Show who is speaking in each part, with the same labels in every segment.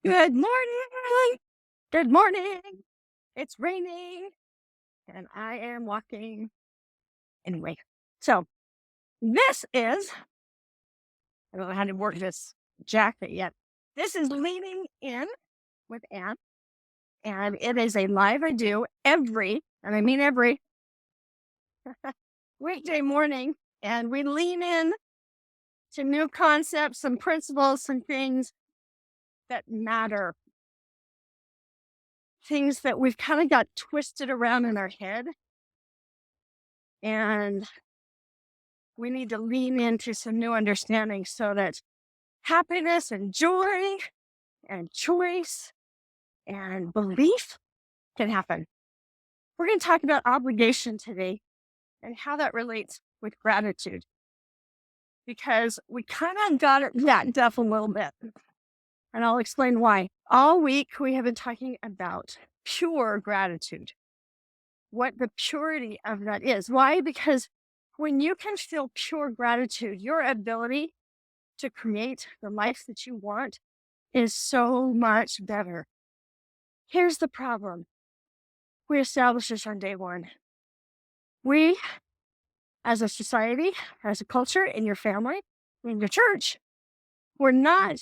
Speaker 1: Good morning. Good morning. It's raining and I am walking. Anyway, so this is, I don't know how to work this jacket yet. This is Leaning In with Anne, and it is a live I do every, and I mean every weekday morning. And we lean in to new concepts, some principles, some things that matter, things that we've kind of got twisted around in our head. And we need to lean into some new understanding so that happiness and joy and choice and belief can happen. We're going to talk about obligation today and how that relates with gratitude, because we kind of got it jacked up a little bit. And I'll explain why. All week we have been talking about pure gratitude, what the purity of that is. Why? Because when you can feel pure gratitude, your ability to create the life that you want is so much better. Here's the problem. We established this on day one. We, as a society, as a culture, in your family, in your church, we're not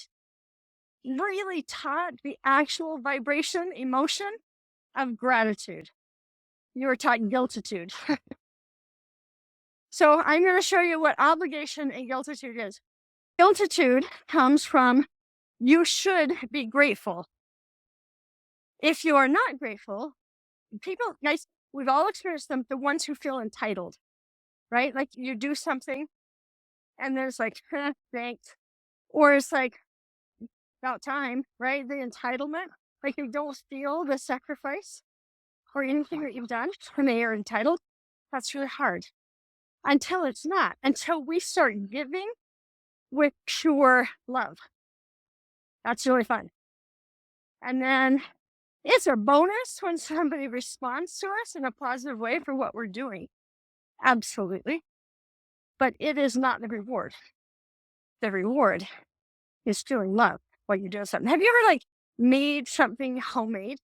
Speaker 1: really taught the actual vibration, emotion of gratitude. You were taught gratitude. So I'm going to show you what obligation and gratitude is. Gratitude comes from you should be grateful. If you are not grateful, people, guys, we've all experienced them, the ones who feel entitled, right? Like you do something and there's like, thanks. Or it's like about time, right? The entitlement, like you don't feel the sacrifice or anything that you've done when they are entitled. That's really hard until it's not, until we start giving with pure love. That's really fun. And then it's a bonus when somebody responds to us in a positive way for what we're doing. Absolutely. But it is not the reward. The reward is feeling love while you're doing something. Have you ever made something homemade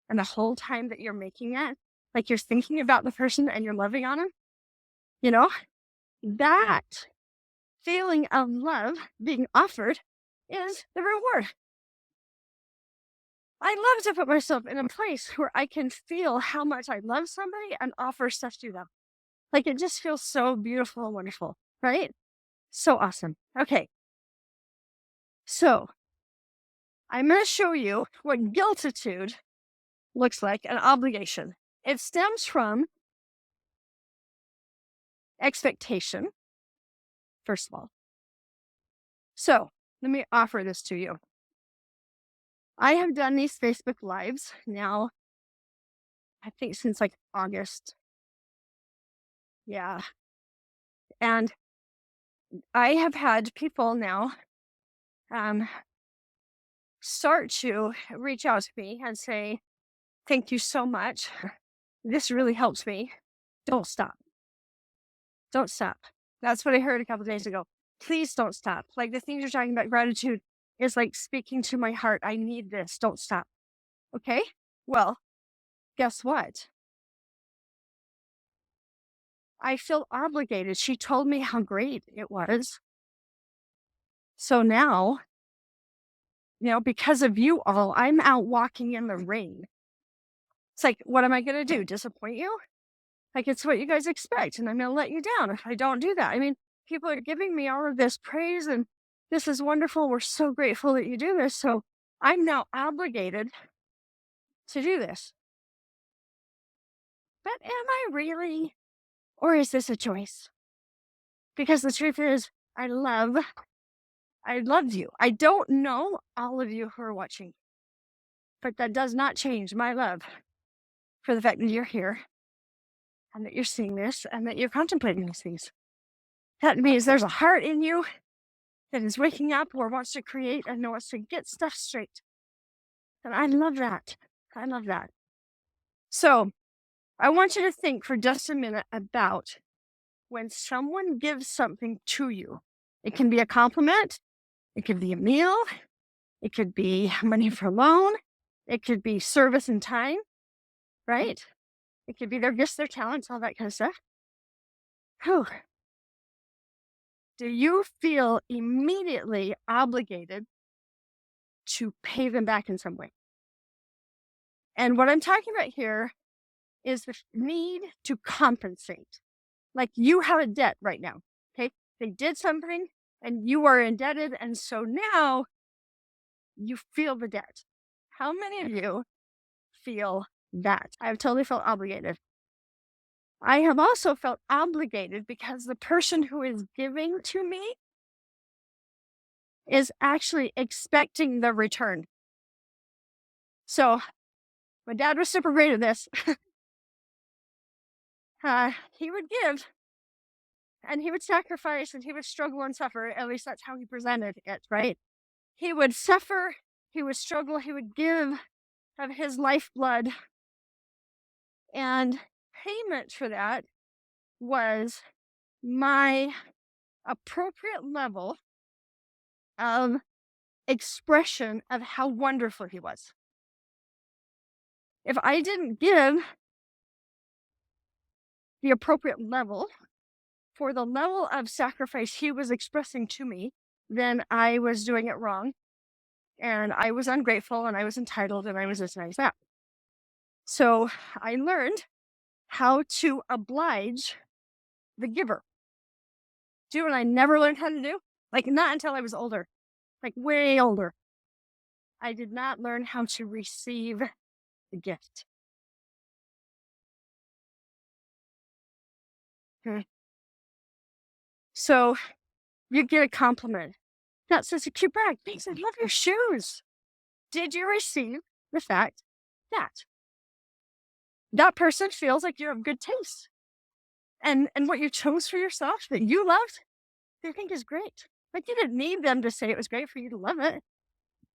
Speaker 1: and the whole time that you're making it, like you're thinking about the person and you're loving on them? You know, that feeling of love being offered is the reward. I love to put myself in a place where I can feel how much I love somebody and offer stuff to them. Like it just feels so beautiful and wonderful, right? So awesome. Okay. So I'm going to show you what gratitude looks like, an obligation. It stems from expectation, first of all. So let me offer this to you. I have done these Facebook Lives now, I think since August. Yeah. And I have had people now start to reach out to me and say, thank you so much. This really helps me. Don't stop. Don't stop. That's what I heard a couple days ago. Please don't stop. Like the things you're talking about, gratitude is like speaking to my heart. I need this. Don't stop. Okay? Well, guess what? I feel obligated. She told me how great it was. So now, because of you all, I'm out walking in the rain. It's like, what am I going to do? Disappoint you? Like, it's what you guys expect, and I'm going to let you down if I don't do that. I mean, people are giving me all of this praise, and this is wonderful. We're so grateful that you do this. So I'm now obligated to do this. But am I really? Or is this a choice? Because the truth is, I love you. I don't know all of you who are watching, but that does not change my love for the fact that you're here and that you're seeing this and that you're contemplating these things. That means there's a heart in you that is waking up or wants to create and wants to get stuff straight. And I love that. I love that. So I want you to think for just a minute about when someone gives something to you. It can be a compliment. It can be a meal. It could be money for a loan. It could be service and time, right? It could be their gifts, their talents, all that kind of stuff. Whew. Do you feel immediately obligated to pay them back in some way? And what I'm talking about here is the need to compensate. Like you have a debt right now, okay? They did something and you are indebted, and so now you feel the debt. How many of you feel that? I've totally felt obligated. I have also felt obligated because the person who is giving to me is actually expecting the return. So my dad was super great at this. He would give and he would sacrifice and he would struggle and suffer. At least that's how he presented it, right? He would suffer, he would struggle, he would give of his lifeblood. And payment for that was my appropriate level of expression of how wonderful he was. If I didn't give the appropriate level for the level of sacrifice he was expressing to me, then I was doing it wrong. And I was ungrateful and I was entitled and I was this and I was that. So I learned how to oblige the giver. Do you know what I never learned how to do? Like, not until I was older, like way older. I did not learn how to receive the gift. Okay. So you get a compliment. That says a cute bag. Thanks, I love your shoes. Did you receive the fact that that person feels like you're of good taste? And what you chose for yourself that you loved, they think is great. Like, you didn't need them to say it was great for you to love it.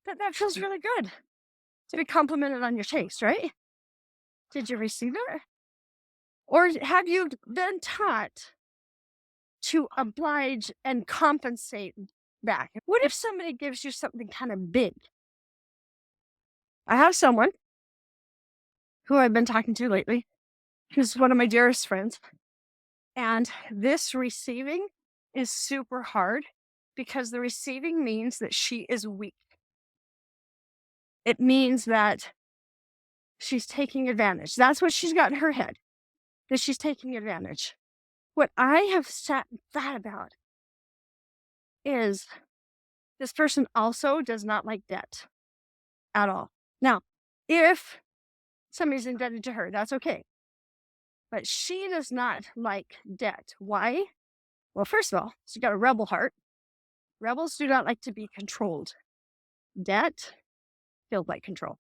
Speaker 1: But that feels really good to be complimented on your taste, right? Did you receive it? Or have you been taught to oblige and compensate back? What if somebody gives you something kind of big? I have someone who I've been talking to lately, who's one of my dearest friends. And this receiving is super hard because the receiving means that she is weak. It means that she's taking advantage. That's what she's got in her head, that she's taking advantage. What I have sat and thought about is this person also does not like debt at all. Now, if somebody's indebted to her, that's okay. But she does not like debt. Why? Well, first of all, she's got a rebel heart. Rebels do not like to be controlled. Debt feels like control.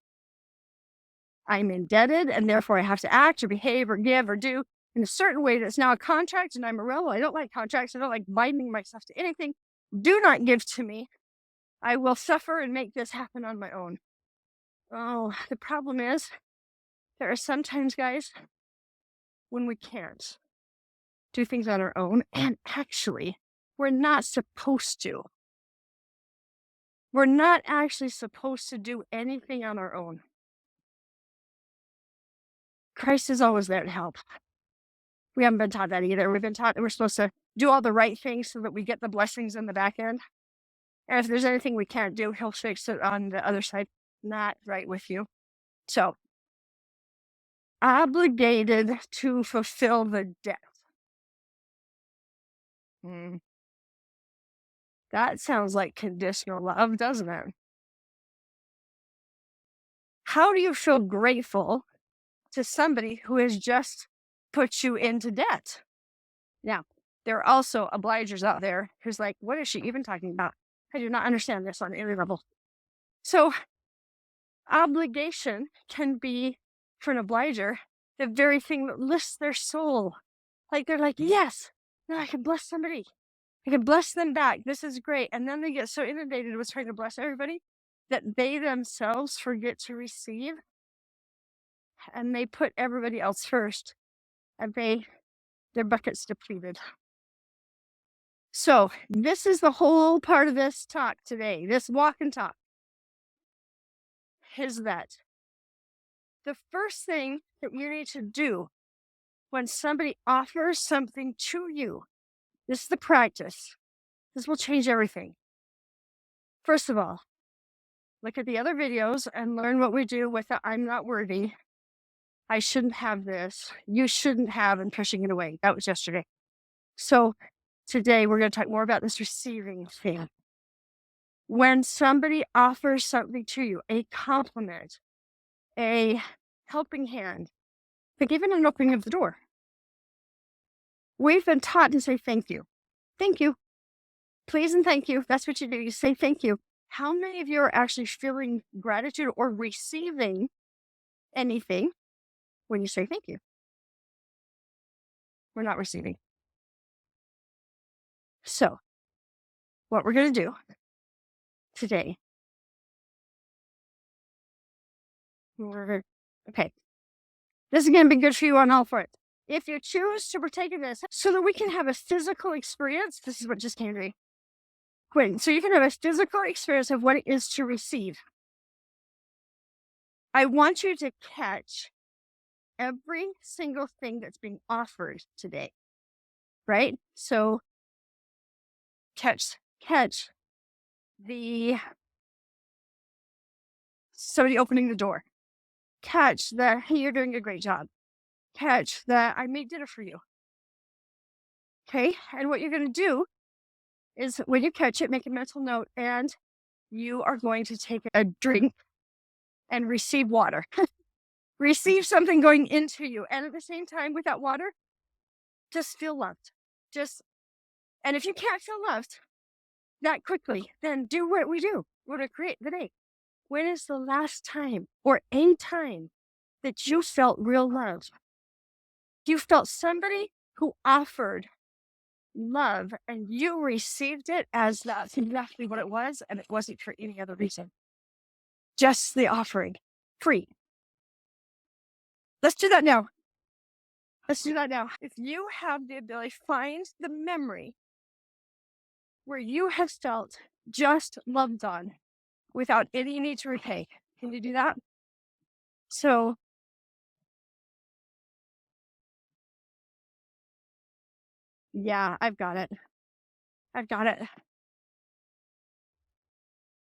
Speaker 1: I'm indebted, and therefore I have to act or behave or give or do in a certain way that's now a contract, and I'm a rebel. I don't like contracts. I don't like binding myself to anything. Do not give to me. I will suffer and make this happen on my own. Oh, the problem is there are sometimes, guys, when we can't do things on our own, and actually, we're not supposed to. We're not actually supposed to do anything on our own. Christ is always there to help. We haven't been taught that either. We've been taught that we're supposed to do all the right things so that we get the blessings in the back end. And if there's anything we can't do, he'll fix it on the other side. Not right with you. So, obligated to fulfill the debt. That sounds like conditional love, doesn't it? How do you feel grateful to somebody who has just put you into debt? Now, there are also obligers out there who's like, what is she even talking about? I do not understand this on any level. So, obligation can be, for an obliger, the very thing that lifts their soul. Like, they're like, yes, now I can bless somebody. I can bless them back. This is great. And then they get so inundated with trying to bless everybody that they themselves forget to receive. And they put everybody else first. And their bucket's depleted. So this is the whole part of this talk today, this walk and talk. is that the first thing that you need to do when somebody offers something to you, this is the practice. This will change everything. First of all, look at the other videos and learn what we do with the I'm not worthy. I shouldn't have this. You shouldn't have, and pushing it away. That was yesterday. So today we're going to talk more about this receiving thing. When somebody offers something to you, a compliment, a helping hand, think even an opening of the door. We've been taught to say thank you. Thank you. Please and thank you. That's what you do. You say thank you. How many of you are actually feeling gratitude or receiving anything when you say thank you? We're not receiving. So, what we're going to do today, okay, this is going to be good for you on all fronts. If you choose to partake in this so that we can have a physical experience, this is what just came to me. Quinn, so you can have a physical experience of what it is to receive. I want you to catch every single thing that's being offered today, right? So catch the somebody opening the door. Catch the, hey, you're doing a great job. Catch the, I made dinner for you. Okay, and what you're going to do is when you catch it, make a mental note, and you are going to take a drink and receive water. Receive something going into you. And at the same time, with that water, just feel loved. And if you can't feel loved that quickly, then do what we do. We're going to create the day. When is the last time or a time that you felt real love? You felt somebody who offered love and you received it as that's exactly what it was, and it wasn't for any other reason. Just the offering. Free. Let's do that now. Let's do that now. If you have the ability, find the memory where you have felt just loved on without any need to repay. Can you do that? So, yeah, I've got it.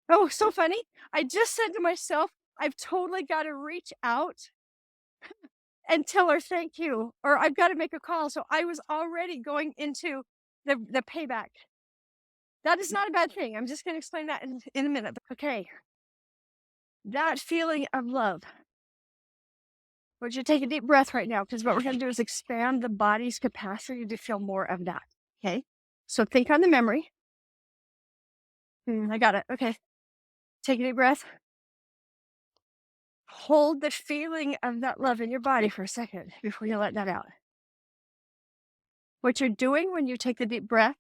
Speaker 1: Oh, so funny. I just said to myself, I've totally got to reach out and tell her thank you, or I've got to make a call. So I was already going into the payback. That is not a bad thing. I'm just going to explain that in a minute. Okay. That feeling of love. I want you to take a deep breath right now, because what we're going to do is expand the body's capacity to feel more of that. Okay. So think on the memory. I got it. Okay. Take a deep breath. Hold the feeling of that love in your body for a second before you let that out. What you're doing when you take the deep breath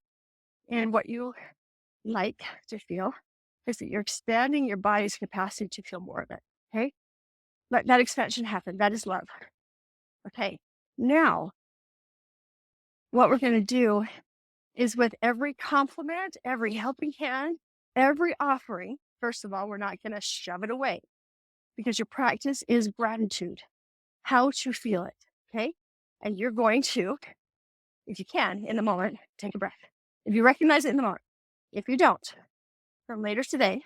Speaker 1: and what you like to feel is that you're expanding your body's capacity to feel more of it. Okay. Let that expansion happen. That is love. Okay. Now, what we're going to do is with every compliment, every helping hand, every offering, first of all, we're not going to shove it away because your practice is gratitude, how to feel it. Okay. And you're going to, if you can, in the moment, take a breath. If you recognize it in the moment, if you don't, from later today,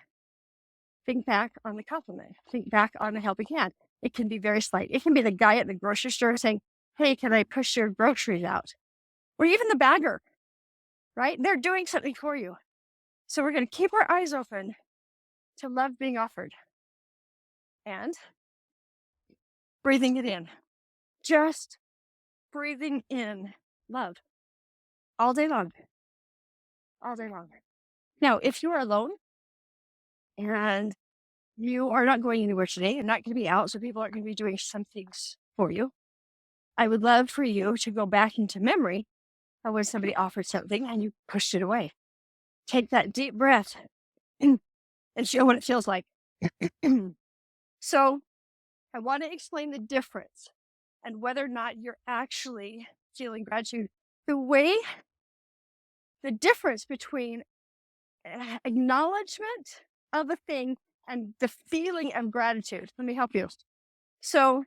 Speaker 1: think back on the compliment, think back on the helping hand. It can be very slight. It can be the guy at the grocery store saying, hey, can I push your groceries out? Or even the bagger, right? They're doing something for you. So we're going to keep our eyes open to love being offered and breathing it in. Just breathing in love all day long. All day long. Now, if you are alone and you are not going anywhere today and not going to be out, so people aren't going to be doing some things for you, I would love for you to go back into memory of when somebody offered something and you pushed it away. Take that deep breath and feel what it feels like. So I want to explain the difference and whether or not you're actually feeling gratitude. The difference between acknowledgement of a thing and the feeling of gratitude. Let me help you. So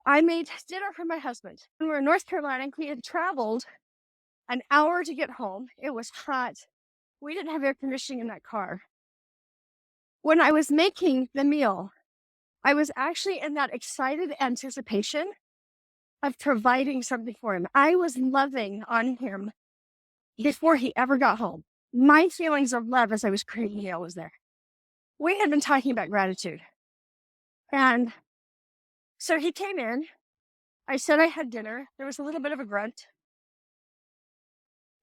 Speaker 1: I made dinner for my husband. When we were in North Carolina, he had traveled an hour to get home. It was hot. We didn't have air conditioning in that car. When I was making the meal, I was actually in that excited anticipation of providing something for him. I was loving on him before he ever got home. My feelings of love as I was creating the meal was there. We had been talking about gratitude. And so he came in. I said I had dinner. There was a little bit of a grunt.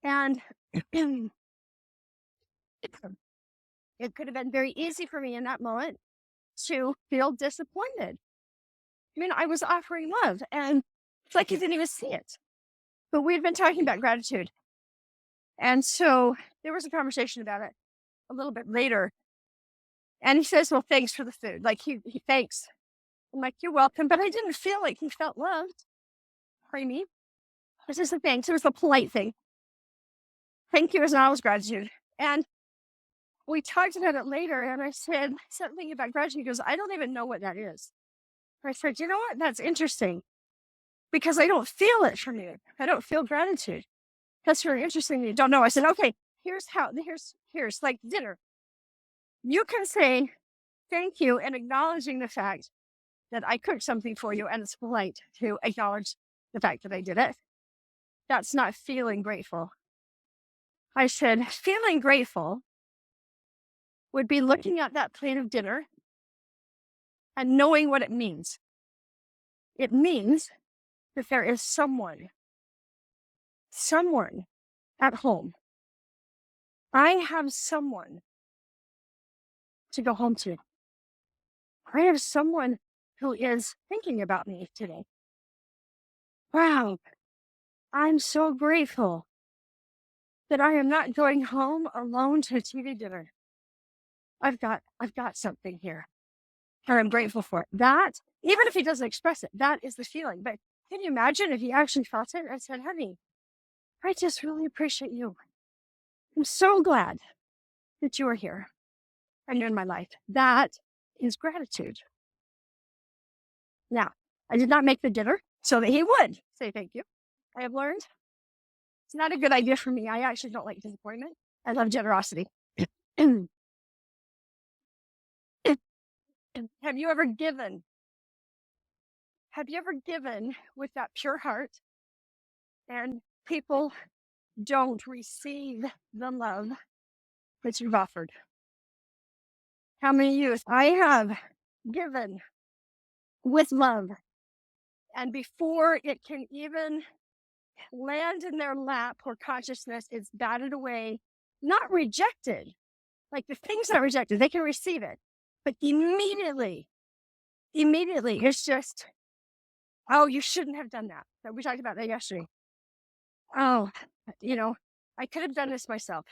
Speaker 1: And it could have been very easy for me in that moment to feel disappointed. I mean, I was offering love and it's like he didn't even see it. But we had been talking about gratitude. And so there was a conversation about it a little bit later. And he says, well, thanks for the food. Like he thanks. I'm like, you're welcome. But I didn't feel like he felt loved. Pardon me. This is the thanks. It was a polite thing. Thank you is not always gratitude. And we talked about it later. And I said something about gratitude. He goes, I don't even know what that is. I said, you know what? That's interesting. Because I don't feel it from you. I don't feel gratitude. That's very interesting. You don't know. I said, okay, here's like dinner. You can say thank you and acknowledging the fact that I cooked something for you, and it's polite to acknowledge the fact that I did it. That's not feeling grateful. I said, feeling grateful would be looking at that plate of dinner and knowing what it means. It means that there is someone at home. I have someone to go home to. I have someone who is thinking about me today. Wow, I'm so grateful that I am not going home alone to a TV dinner. I've got something here, and I'm grateful for it. That, even if he doesn't express it, that is the feeling. But can you imagine if he actually felt it and said, honey, I just really appreciate you. I'm so glad that you are here and you're in my life. That is gratitude. Now, I did not make the dinner so that he would say thank you. I have learned it's not a good idea for me. I actually don't like disappointment. I love generosity. Have you ever given? Have you ever given with that pure heart and people don't receive the love that you've offered? How many youth I have given with love, and before it can even land in their lap or consciousness, it's batted away, not rejected. Like the thing's not rejected, they can receive it, but immediately, it's just, oh, you shouldn't have done that. We talked about that yesterday. Oh, I could have done this myself.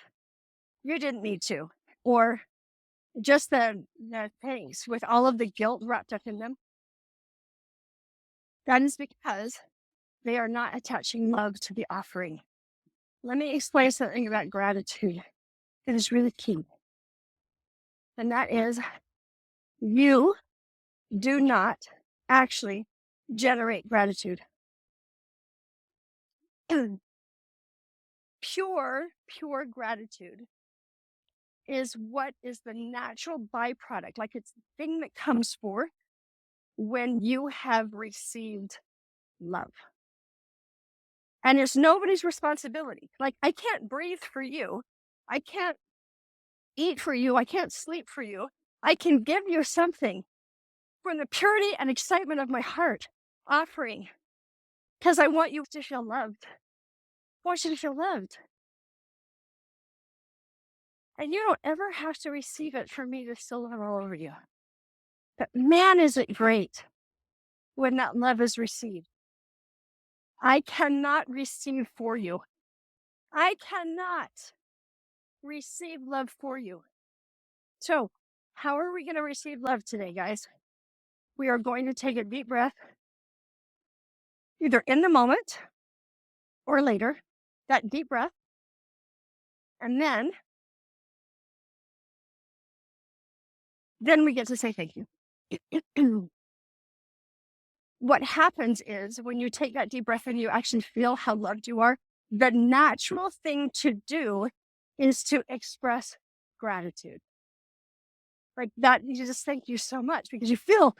Speaker 1: You didn't need to. Or just the things with all of the guilt wrapped up in them. That is because they are not attaching love to the offering. Let me explain something about gratitude that is really key. And that is, you do not actually generate gratitude. Pure gratitude is what is the natural byproduct. Like it's the thing that comes forth when you have received love. And it's nobody's responsibility. Like I can't breathe for you. I can't eat for you. I can't sleep for you. I can give you something from the purity and excitement of my heart, offering, because I want you to feel loved. I want you to feel loved. And you don't ever have to receive it for me to still love all over you. But man, is it great when that love is received. I cannot receive for you. I cannot receive love for you. So how are we going to receive love today, guys? We are going to take a deep breath, either in the moment or later, that deep breath. And then then we get to say thank you. What happens is when you take that deep breath and you actually feel how loved you are, the natural thing to do is to express gratitude. Like that, you just thank you so much because you feel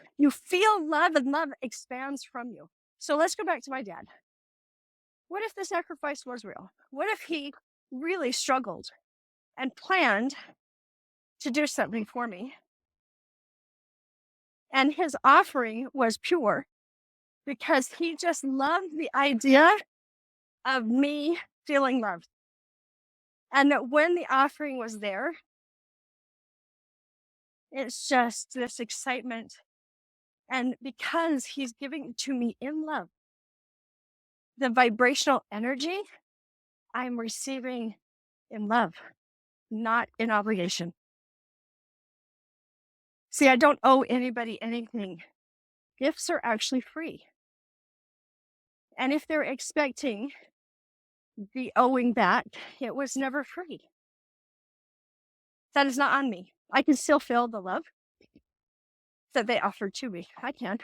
Speaker 1: love and love expands from you. So let's go back to my dad. What if the sacrifice was real? What if he really struggled and planned to do something for me? And his offering was pure because he just loved the idea of me feeling loved. And that when the offering was there, it's just this excitement. And because he's giving it to me in love, the vibrational energy I'm receiving in love, not in obligation. See, I don't owe anybody anything. Gifts are actually free. And if they're expecting the owing back, it was never free. That is not on me. I can still feel the love that they offered to me. I can.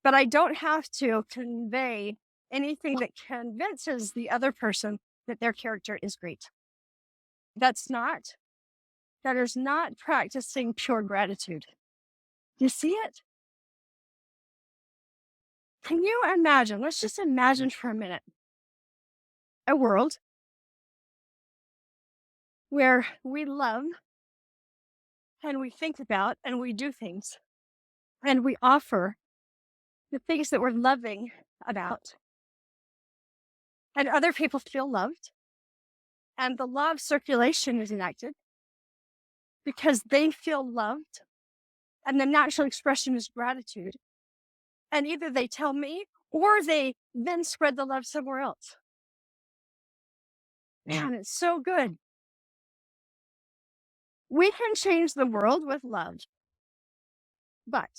Speaker 1: But I don't have to convey anything that convinces the other person that their character is great. That is not practicing pure gratitude. You see it? Can you imagine? Let's just imagine for a minute a world where we love and we think about and we do things and we offer the things that we're loving about, and other people feel loved, and the law of circulation is enacted because they feel loved, and the natural expression is gratitude. And either they tell me or they then spread the love somewhere else. Man, it's so good. We can change the world with love, but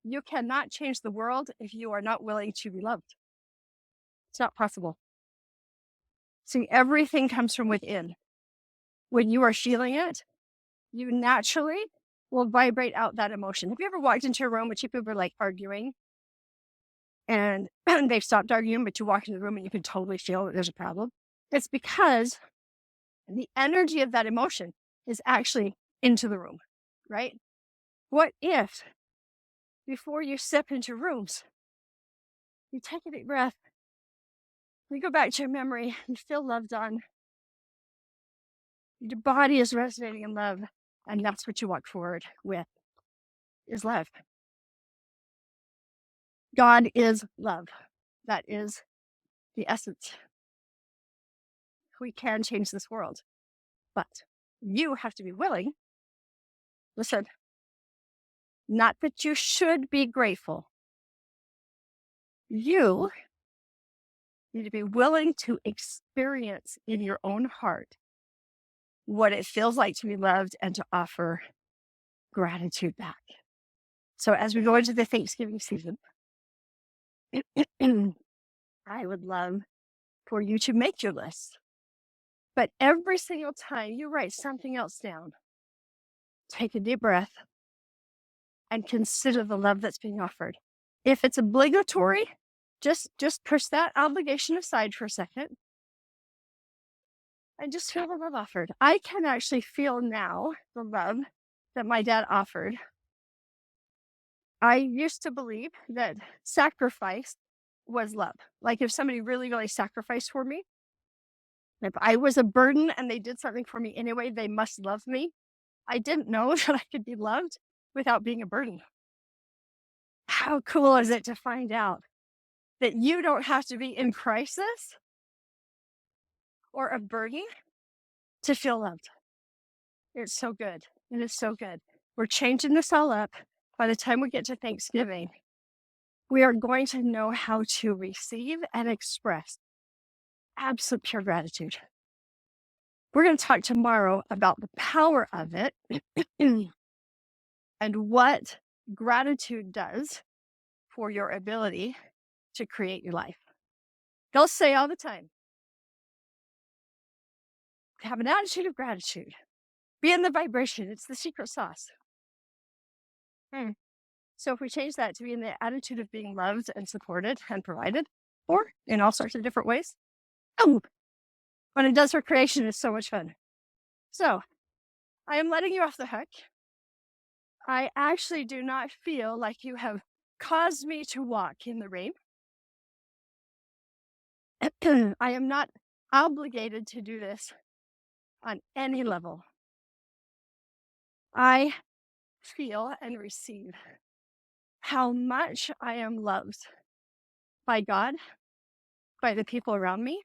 Speaker 1: you cannot change the world if you are not willing to be loved. It's not possible. See, everything comes from within. When you are feeling it, you naturally will vibrate out that emotion. Have you ever walked into a room where two people are like arguing and they've stopped arguing, but you walk into the room and you can totally feel that there's a problem? It's because the energy of that emotion is actually into the room, right? What if before you step into rooms, you take a deep breath, you go back to your memory, you feel loved on, your body is resonating in love, and that's what you walk forward with, is love. God is love. That is the essence. We can change this world, but you have to be willing. Listen, not that you should be grateful. You need to be willing to experience in your own heart what it feels like to be loved and to offer gratitude back. So as we go into the Thanksgiving season, I would love for you to make your list. But every single time you write something else down, take a deep breath and consider the love that's being offered. If it's obligatory, just push that obligation aside for a second and just feel the love offered. I can actually feel now the love that my dad offered. I used to believe that sacrifice was love. Like if somebody really, really sacrificed for me, if I was a burden and they did something for me anyway, they must love me. I didn't know that I could be loved without being a burden. How cool is it to find out that you don't have to be in crisis or a burden to feel loved? It's so good. It is so good. We're changing this all up. By the time we get to Thanksgiving, we are going to know how to receive and express absolute pure gratitude. We're going to talk tomorrow about the power of it and what gratitude does for your ability to create your life. They'll say all the time, have an attitude of gratitude. Be in the vibration. It's the secret sauce. Hmm. So if we change that to be in the attitude of being loved and supported and provided for in all sorts of different ways, oh, what it does for creation is so much fun. So I am letting you off the hook. I actually do not feel like you have caused me to walk in the rain. I am not obligated to do this on any level. I feel and receive how much I am loved by God, by the people around me,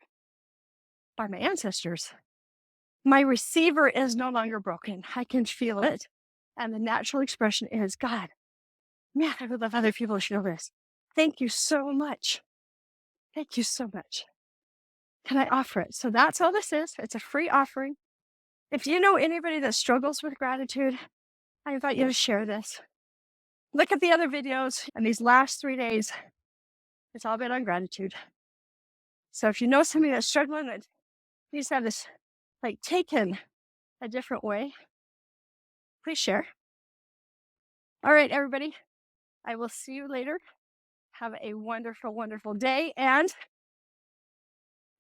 Speaker 1: by my ancestors. My receiver is no longer broken. I can feel it. And the natural expression is, God, man, I would love other people to feel this. Thank you so much. Thank you so much. Can I offer it? So that's all this is. It's a free offering. If you know anybody that struggles with gratitude, I invite you to share this. Look at the other videos, and these last 3 days, it's all been on gratitude. So if you know somebody that's struggling and needs to have this like taken a different way, please share. All right, everybody. I will see you later. Have a wonderful, wonderful day and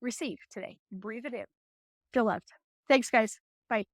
Speaker 1: receive today. Breathe it in. Feel loved. Thanks, guys. Bye.